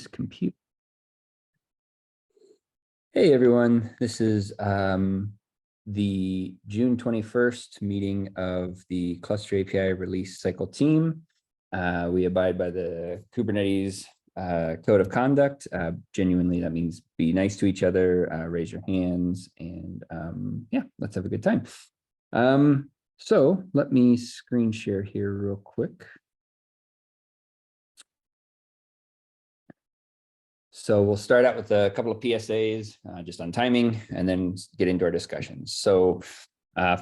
this computer. Hey everyone, this is the June 21st meeting of the Cluster API release cycle team. We abide by the Kubernetes code of conduct. Genuinely, that means be nice to each other, raise your hands, and yeah, let's have a good time. So let me screen share here real quick. So we'll start out with a couple of PSAs just on timing and then get into our discussions. So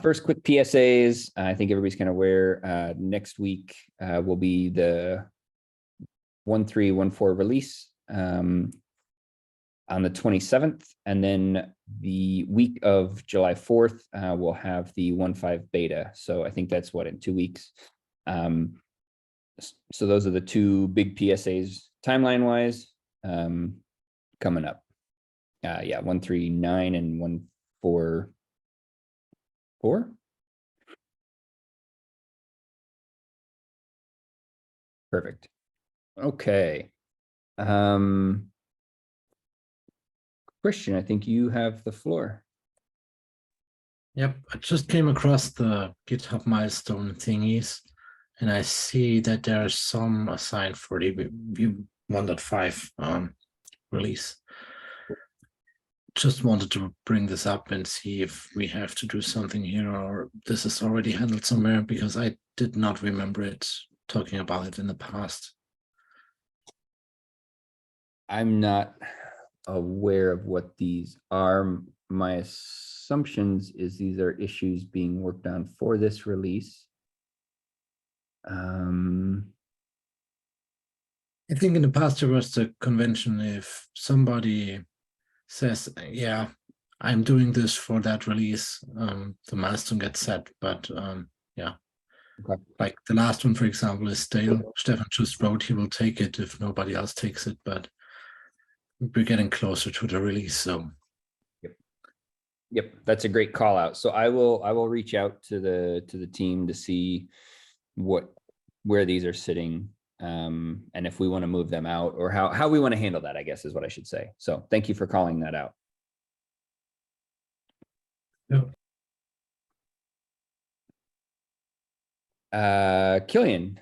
first quick PSAs, I think everybody's kind of aware next week will be the 1.3.1.4 release on the 27th. And then the week of July 4th, we'll have the 1.5 beta. So I think that's what, in 2 weeks. So those are the two big PSAs timeline wise. Coming up. Yeah, 1.3.9 and 1.4.4. Perfect. Okay. Christian, I think you have the floor. Yep, I just came across the GitHub milestone thingies, and I see that there are some assigned for the v1.5 release. Just wanted to bring this up and see if we have to do something here or this is already handled somewhere, because I did not remember it talking about it in the past. I'm not aware of what these are. My assumptions is these are issues being worked on for this release. I think in the past there was the convention if somebody says, yeah, I'm doing this for that release, the milestone gets set, but yeah. Okay. Like the last one, for example, is stale. Stefan just wrote he will take it if nobody else takes it, but we're getting closer to the release, so. Yep, that's a great call out. So I will reach out to the team to see where these are sitting, and if we want to move them out or how we want to handle that, I guess is what I should say. So thank you for calling that out. Yep. Killian,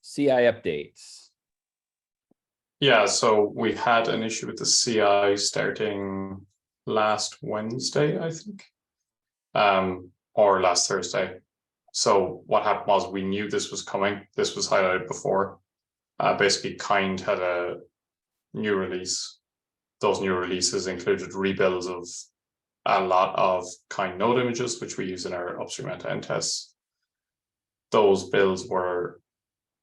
CI updates. Yeah, so we had an issue with the CI starting last Wednesday, I think, or last Thursday. So what happened was we knew this was coming. This was highlighted before. Basically, Kind had a new release. Those new releases included rebuilds of a lot of Kind node images, which we use in our upstream end-to-end tests. Those builds were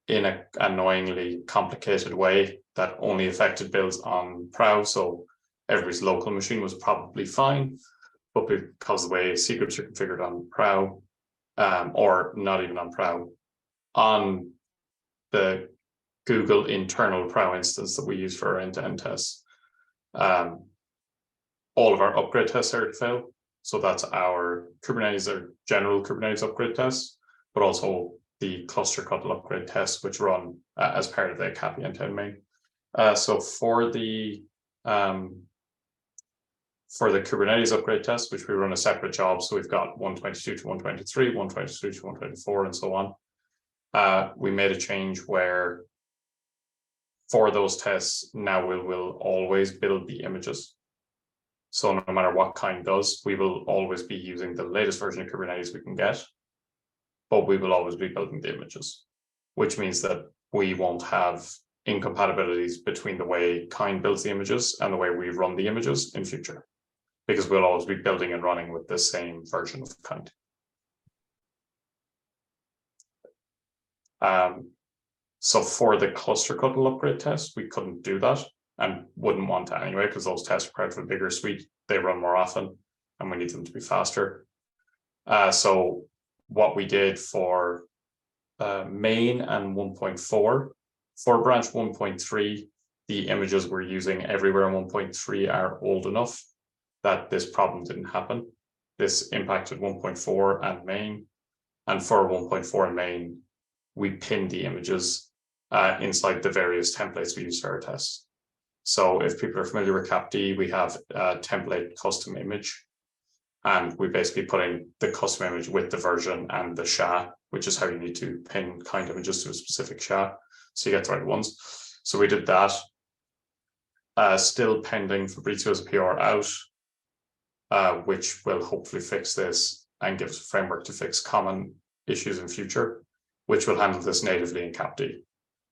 in an annoyingly complicated way that only affected builds on Prow. So everybody's local machine was probably fine, but because the way secrets are configured on Prow, or not even on Prow, on the Google internal Prow instance that we use for our end-to-end tests, all of our upgrade tests are to fail. So that's our Kubernetes, our general Kubernetes upgrade tests, but also the cluster couple upgrade tests, which run as part of the CAPI end-to-end main. So for the Kubernetes upgrade test, which we run a separate job, so we've got 122 to 123, 123 to 124, and so on. We made a change where for those tests, now we will always build the images. So no matter what Kind does, we will always be using the latest version of Kubernetes we can get, but we will always be building the images, which means that we won't have incompatibilities between the way Kind builds the images and the way we run the images in future, because we'll always be building and running with the same version of Kind. So for the cluster couple upgrade test, we couldn't do that and wouldn't want to anyway, because those tests are part of a bigger suite. They run more often and we need them to be faster. So what we did for main and 1.4, for branch 1.3, the images we're using everywhere in 1.3 are old enough that this problem didn't happen. This impacted 1.4 and main. And for 1.4 and main, we pinned the images inside the various templates we use for our tests. So if people are familiar with CapD, we have a template custom image. And we basically put in the custom image with the version and the SHA, which is how you need to pin kind images to a specific SHA. So you get the right ones. So we did that. Still pending Fabrizio's PR out, which will hopefully fix this and give us a framework to fix common issues in future, which will handle this natively in CapD.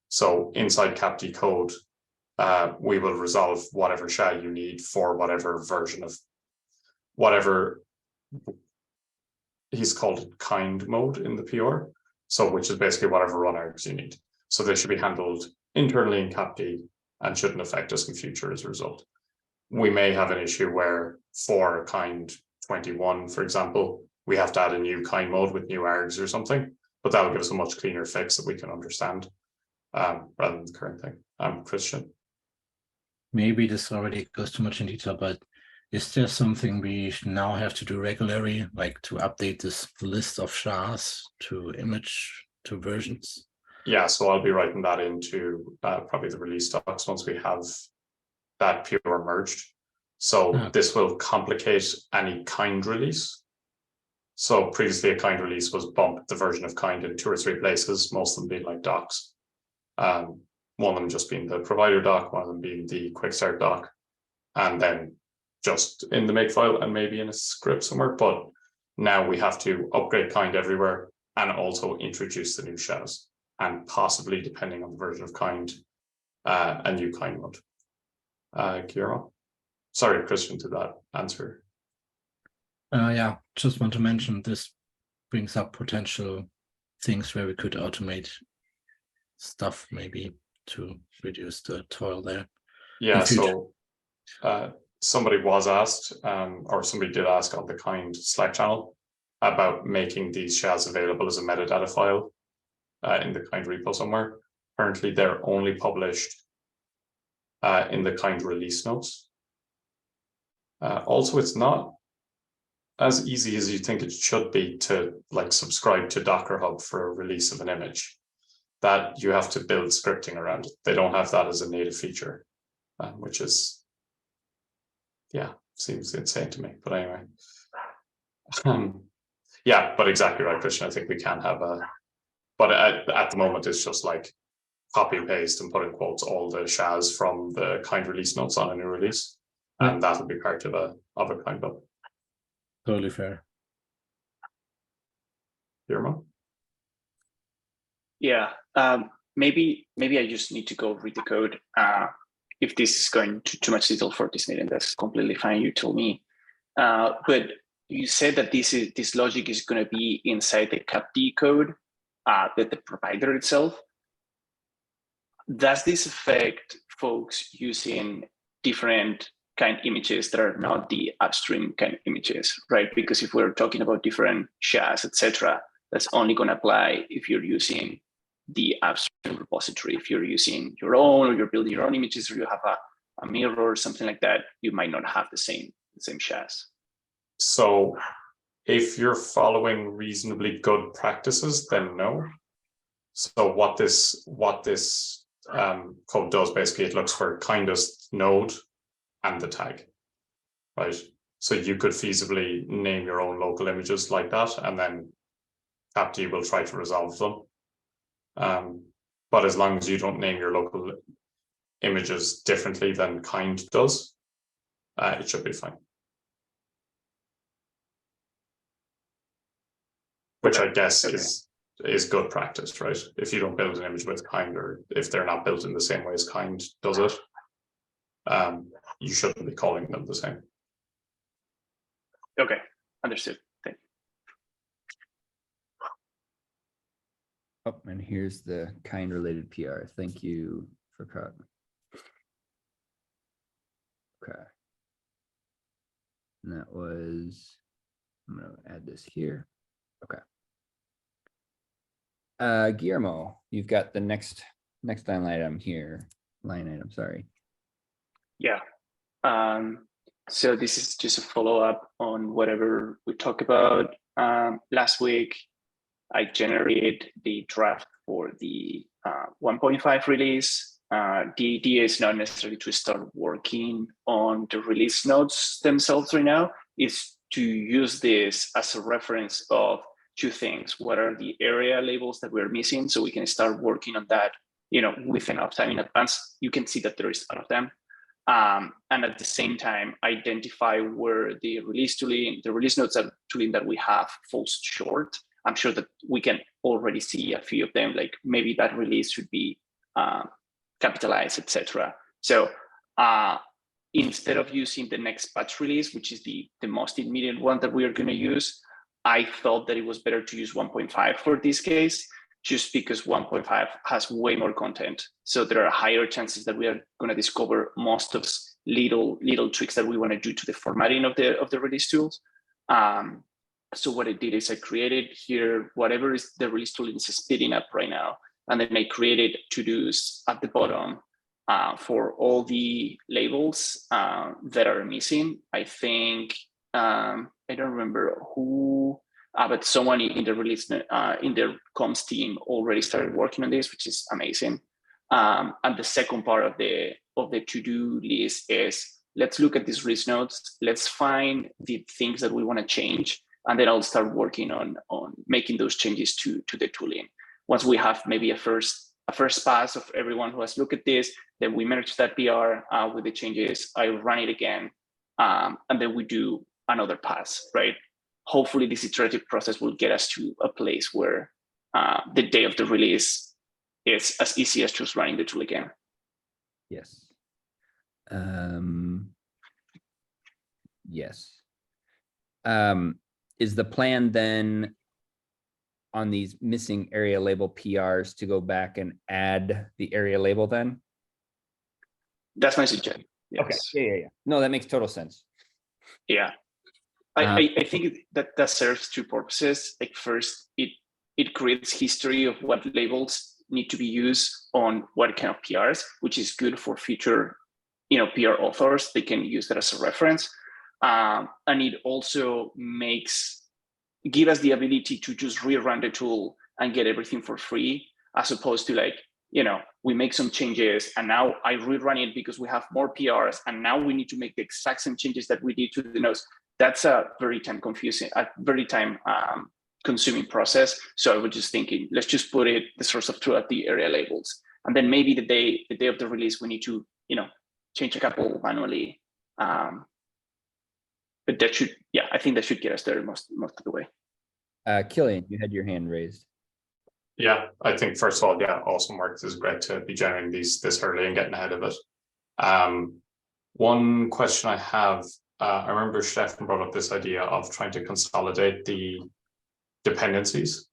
So inside CapD code, we will resolve whatever SHA you need for whatever version of whatever he's called it kind mode in the PR. So which is basically whatever run args you need. So they should be handled internally in CapD and shouldn't affect us in future as a result. We may have an issue where for kind 21, for example, we have to add a new kind mode with new args or something, but that'll give us a much cleaner fix that we can understand rather than the current thing. Christian. Maybe this already goes too much in detail, but is there something we now have to do regularly, like to update this list of SHAs to image to versions? Yeah, so I'll be writing that into probably the release docs once we have that PR merged. So this will complicate any kind release. So previously a kind release was bump the version of kind in 2 or 3 places, most of them being like docs. One of them just being the provider doc, one of them being the quick start doc, and then just in the makefile and maybe in a script somewhere. But now we have to upgrade kind everywhere and also introduce the new SHAs and possibly, depending on the version of kind, a new kind mode. Guillermo? Sorry, Christian, to that answer. Yeah, just want to mention this brings up potential things where we could automate stuff maybe to reduce the toil there. Yeah, so somebody was asked, or somebody did ask on the kind Slack channel about making these SHAs available as a metadata file in the kind repo somewhere. Currently, they're only published in the kind release notes. Also, it's not as easy as you think it should be to like subscribe to Docker Hub for a release of an image. That you have to build scripting around it. They don't have that as a native feature, which is, yeah, seems insane to me. But anyway, yeah, but exactly right, Christian. I think we can have a, but at the moment it's just like copy and paste and put in quotes all the SHAs from the kind release notes on a new release, and that'll be part of a kind build. Totally fair. Guillermo? Yeah, maybe I just need to go read the code. If this is going to too much detail for this meeting, that's completely fine. You tell me. But you said that this logic is going to be inside the CapD code, that the provider itself. Does this affect folks using different kind images that are not the upstream kind images, right? Because if we're talking about different SHAs, etc., that's only going to apply if you're using the upstream repository. If you're using your own, or you're building your own images, or you have a mirror or something like that, you might not have the same SHAs. So if you're following reasonably good practices, then no. So what this code does, basically, it looks for kindest node and the tag, right? So you could feasibly name your own local images like that, and then CapD will try to resolve them. But as long as you don't name your local images differently than kind does, it should be fine. Which I guess is good practice, right? If you don't build an image with kind, or if they're not built in the same way as kind does it, you shouldn't be calling them the same. Okay, understood. Thank you. Oh, and here's the kind related PR. Thank you for cut. Okay. And that was, I'm going to add this here. Okay. Guillermo, you've got the next line item here. Sorry. Yeah. So this is just a follow-up on whatever we talked about last week. I generated the draft for the 1.5 release. the idea is not necessarily to start working on the release notes themselves right now. It's to use this as a reference of two things. What are the area labels that we're missing? So we can start working on that, with enough time in advance. You can see that there is a lot of them. And at the same time, identify where the release notes tooling that we have falls short. I'm sure that we can already see a few of them, like maybe that release should be capitalized, etc. So instead of using the next batch release, which is the most immediate one that we are going to use, I thought that it was better to use 1.5 for this case, just because 1.5 has way more content. So there are higher chances that we are going to discover most of little tricks that we want to do to the formatting of the release tools. So what I did is I created here whatever is the release tool is speeding up right now, and then I created to-dos at the bottom for all the labels that are missing. I think I don't remember who, but someone in the release in the comms team already started working on this, which is amazing. And the second part of the to-do list is, let's look at these release notes. Let's find the things that we want to change, and then I'll start working on making those changes to the tooling. Once we have maybe a first pass of everyone who has looked at this, then we merge that PR with the changes. I run it again, and then we do another pass, right? Hopefully this iterative process will get us to a place where the day of the release is as easy as just running the tool again. Yes. Yes. Is the plan then on these missing area label PRs to go back and add the area label then? That's my suggestion. Yes. Okay. Yeah. No, that makes total sense. Yeah. I think that serves two purposes. Like first, it creates history of what labels need to be used on what kind of PRs, which is good for future, PR authors. They can use that as a reference. And it also give us the ability to just rerun the tool and get everything for free, as opposed to we make some changes and now I rerun it because we have more PRs and now we need to make the exact same changes that we did to the notes. That's a very time consuming process. So I was just thinking, let's just put the source of truth at the area labels. And then maybe the day of the release, we need to, change a couple manually. But that should, I think that should get us there most of the way. Killian, you had your hand raised. Yeah, I think first of all, awesome work. This is great to be generating these this early and getting ahead of it. One question I have, I remember Stefan brought up this idea of trying to consolidate the dependencies.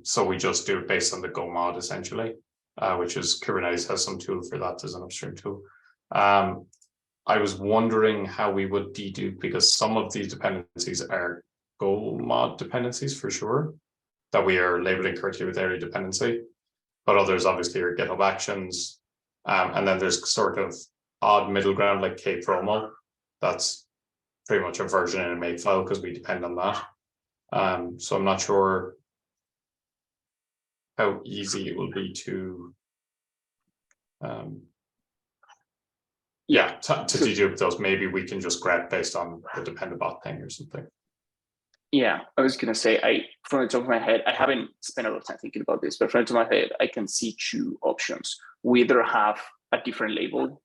So we just do it based on the Go mod essentially, which is Kubernetes has some tool for that as an upstream tool. I was wondering how we would dedupe, because some of these dependencies are Go mod dependencies for sure, that we are labeling correctly with area dependency, but others obviously are GitHub Actions. And then there's sort of odd middle ground like kpromo. That's pretty much a version in a make file because we depend on that. So I'm not sure how easy it will be to to dedupe those. Maybe we can just grab based on the dependent bot thing or something. Yeah, I was gonna say, from the top of my head, I haven't spent a lot of time thinking about this, but from the top of my head, I can see two options. We either have a different label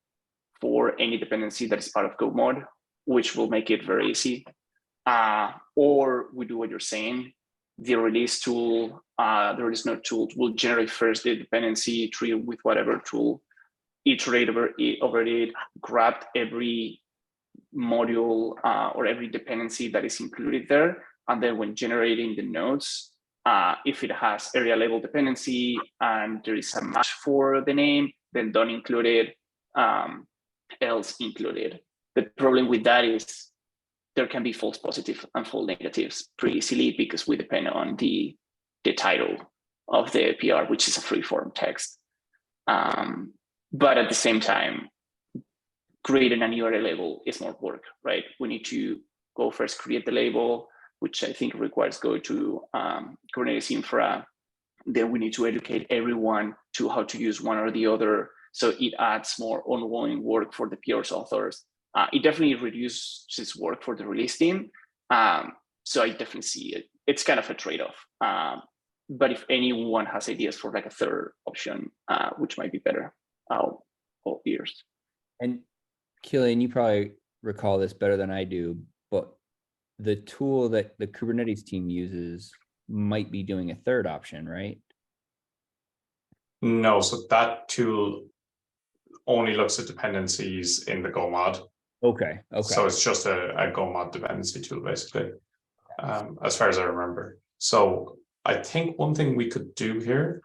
for any dependency that is part of Go mod, which will make it very easy, or we do what you're saying. The release tool, the release note tool will generate first the dependency tree with whatever tool, iterate over it, grab every module or every dependency that is included there. And then when generating the nodes, if it has area label dependency and there is a match for the name, then don't include it, else included. The problem with that is there can be false positive and false negatives pretty easily because we depend on the title of the PR, which is a free-form text. But at the same time, creating a new area label is more work, right? We need to go first create the label, which I think requires go to Kubernetes Infra, then we need to educate everyone to how to use one or the other. So it adds more ongoing work for the PR's authors. It definitely reduces work for the release team. So I definitely see it. It's kind of a trade-off. But if anyone has ideas for like a third option, which might be better, all ears. And Killian, you probably recall this better than I do, but the tool that the Kubernetes team uses might be doing a third option, right? No, so that tool only looks at dependencies in the Go mod. Okay. So it's just a Go mod dependency tool, basically, as far as I remember. So I think one thing we could do here,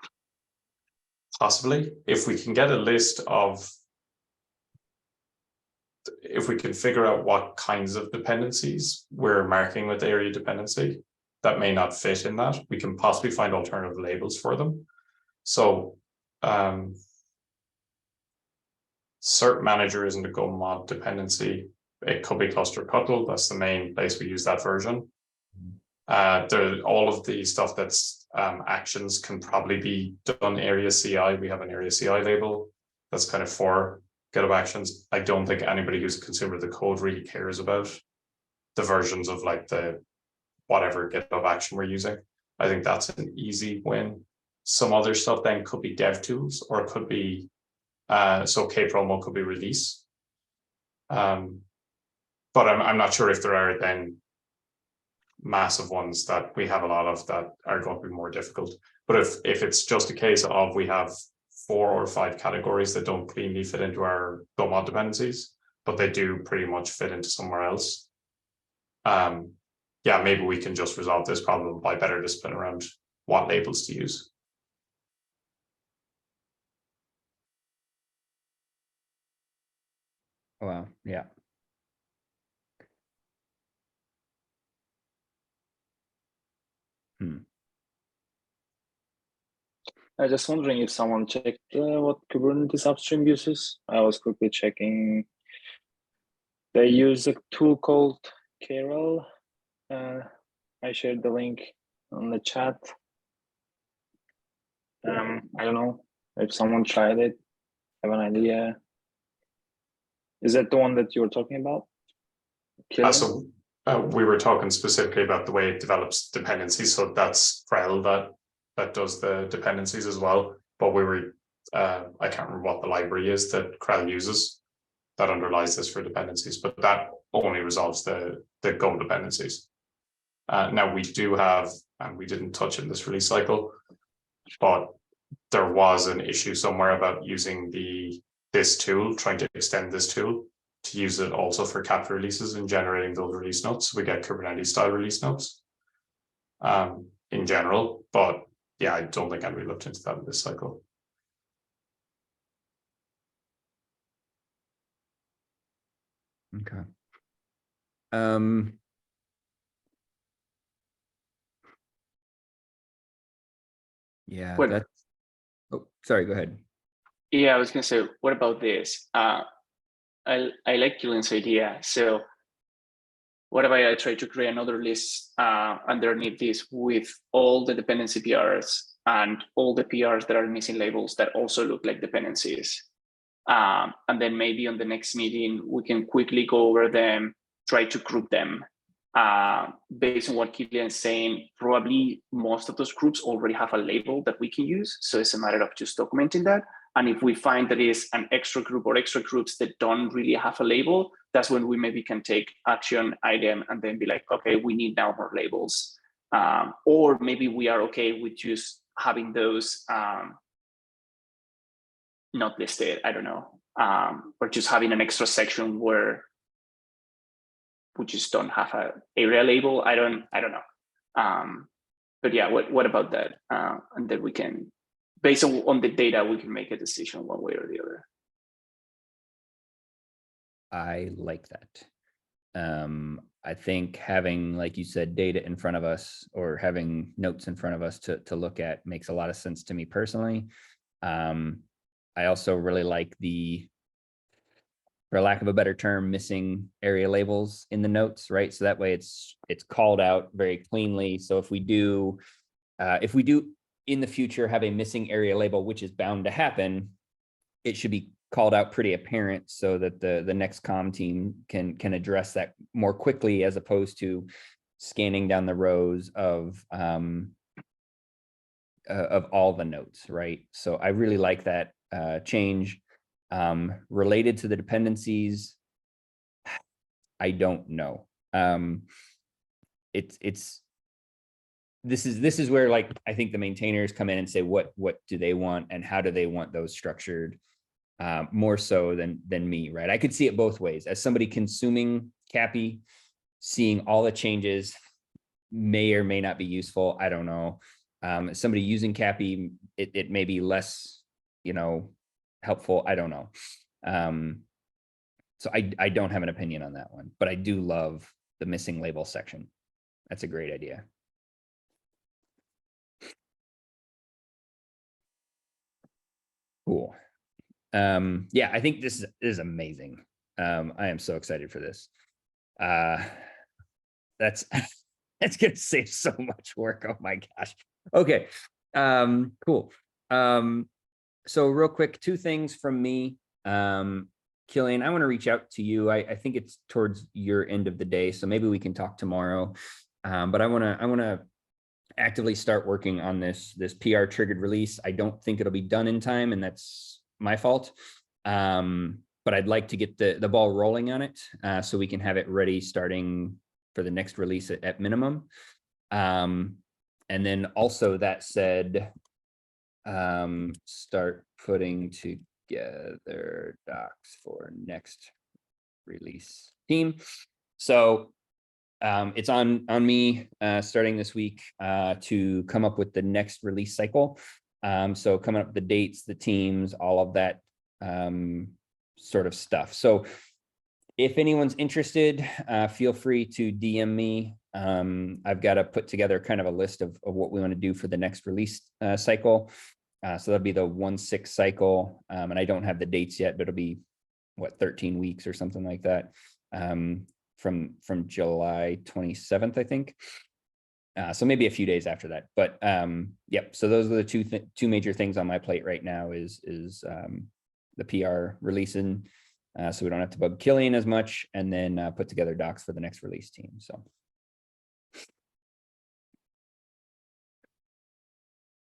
possibly, if we can get a list of, if we can figure out what kinds of dependencies we're marking with area dependency that may not fit in that, we can possibly find alternative labels for them. So cert manager isn't a Go mod dependency. It could be cluster cuttle. That's the main place we use that version. All of the stuff that's actions can probably be done area CI. We have an area CI label that's kind of for GitHub Actions. I don't think anybody who's a consumer of the code really cares about the versions of like the whatever GitHub action we're using. I think that's an easy win. Some other stuff then could be dev tools, or it could be so kpromo could be release. But I'm not sure if there are then massive ones that we have a lot of that are going to be more difficult. But if it's just a case of we have 4 or 5 categories that don't cleanly fit into our Go mod dependencies, but they do pretty much fit into somewhere else. Yeah, maybe we can just resolve this problem by better discipline around what labels to use. Wow. Yeah. I was just wondering if someone checked what Kubernetes upstream uses. I was quickly checking. They use a tool called Keral. I shared the link on the chat. I don't know if someone tried it. Have an idea? Is that the one that you were talking about? So we were talking specifically about the way it develops dependencies. So that's Krell that does the dependencies as well. But we were, I can't remember what the library is that Krell uses that underlies this for dependencies, but that only resolves the Go dependencies. Now we do have, and we didn't touch in this release cycle, but there was an issue somewhere about using this tool, trying to extend this tool to use it also for cat releases and generating those release notes. We get Kubernetes style release notes in general, but yeah, I don't think anybody looked into that in this cycle. Okay. Yeah, Well, that's, oh, sorry, go ahead. Yeah, I was gonna say, what about this? I like Killian's idea. So what if I try to create another list underneath this with all the dependency PRs and all the PRs that are missing labels that also look like dependencies? And then maybe on the next meeting, we can quickly go over them, try to group them. Based on what Killian is saying, probably most of those groups already have a label that we can use. So it's a matter of just documenting that. And if we find that is an extra group or extra groups that don't really have a label, that's when we maybe can take action item and then be like, okay, we need now more labels. Or maybe we are okay with just having those not listed, I don't know, or just having an extra section where we just don't have a area label. I don't know. But yeah, what about that? And then we can, based on the data, we can make a decision one way or the other. I like that. I think having, like you said, data in front of us or having notes in front of us to look at makes a lot of sense to me personally. I also really like the, for lack of a better term, missing area labels in the notes, right? So that way it's called out very cleanly. So if we do in the future have a missing area label, which is bound to happen, it should be called out pretty apparent so that the next comm team can address that more quickly, as opposed to scanning down the rows of all the notes, right? So I really like that change. Related to the dependencies, I don't know. This is where, like, I think the maintainers come in and say what do they want and how do they want those structured, more so than me, right? I could see it both ways. As somebody consuming CAPI, seeing all the changes may or may not be useful. I don't know. Somebody using CAPI, it may be less, helpful. I don't know. So I don't have an opinion on that one, but I do love the missing label section. That's a great idea. Cool. Yeah, I think this is amazing. I am so excited for this. That's that's gonna save so much work. Oh my gosh. Okay. Cool. So real quick, two things from me. Killian, I want to reach out to you. I think it's towards your end of the day, so maybe we can talk tomorrow. But I want to actively start working on this PR triggered release. I don't think it'll be done in time, and that's my fault. But I'd like to get the ball rolling on it, so we can have it ready starting for the next release at minimum. And then also, that said, start putting together docs for next release team. So it's on me starting this week to come up with the next release cycle. So coming up with the dates, the teams, all of that sort of stuff. So if anyone's interested, feel free to DM me. I've got to put together kind of a list of what we want to do for the next release cycle. So that'll be the 1/6 cycle. And I don't have the dates yet, but it'll be what, 13 weeks or something like that. From July 27th, I think. So maybe a few days after that. But yep. So those are the two major things on my plate right now is the PR releasing, so we don't have to bug Killian as much, and then put together docs for the next release team. So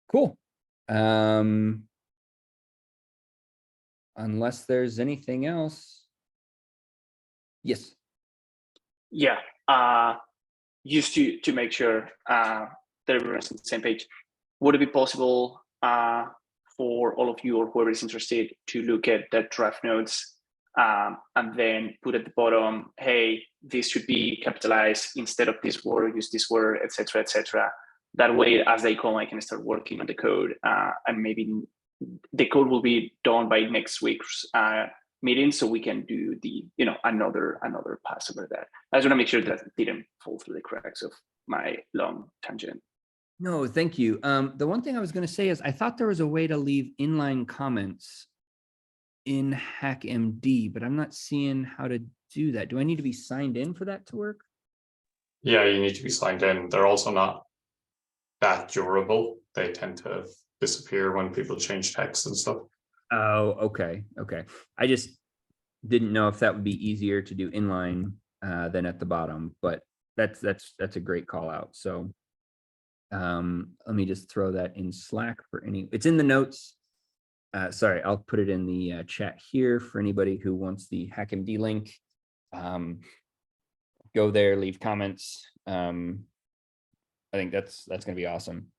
cool. Unless there's anything else. Yes. Yeah. Just to make sure that everyone's on the same page, would it be possible for all of you or whoever is interested to look at the draft notes and then put at the bottom, hey, this should be capitalized instead of this word, use this word, etc., etc. That way, as they come, I can start working on the code, and maybe the code will be done by next week's meeting, so we can do the another pass over that. I just want to make sure that it didn't fall through the cracks of my long tangent. No, thank you. The one thing I was going to say is I thought there was a way to leave inline comments in HackMD, but I'm not seeing how to do that. Do I need to be signed in for that to work? Yeah, you need to be signed in. They're also not that durable. They tend to disappear when people change text and stuff. Oh, okay. Okay. I just didn't know if that would be easier to do inline than at the bottom, but that's a great call out. So let me just throw that in Slack for it's in the notes. Sorry, I'll put it in the chat here for anybody who wants the HackMD link. Go there, leave comments. I think that's going to be awesome.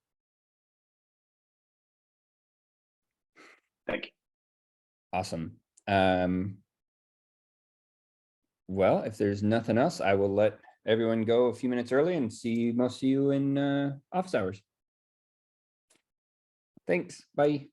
Thank you. Awesome. Well, if there's nothing else, I will let everyone go a few minutes early and see most of you in office hours. Thanks. Bye.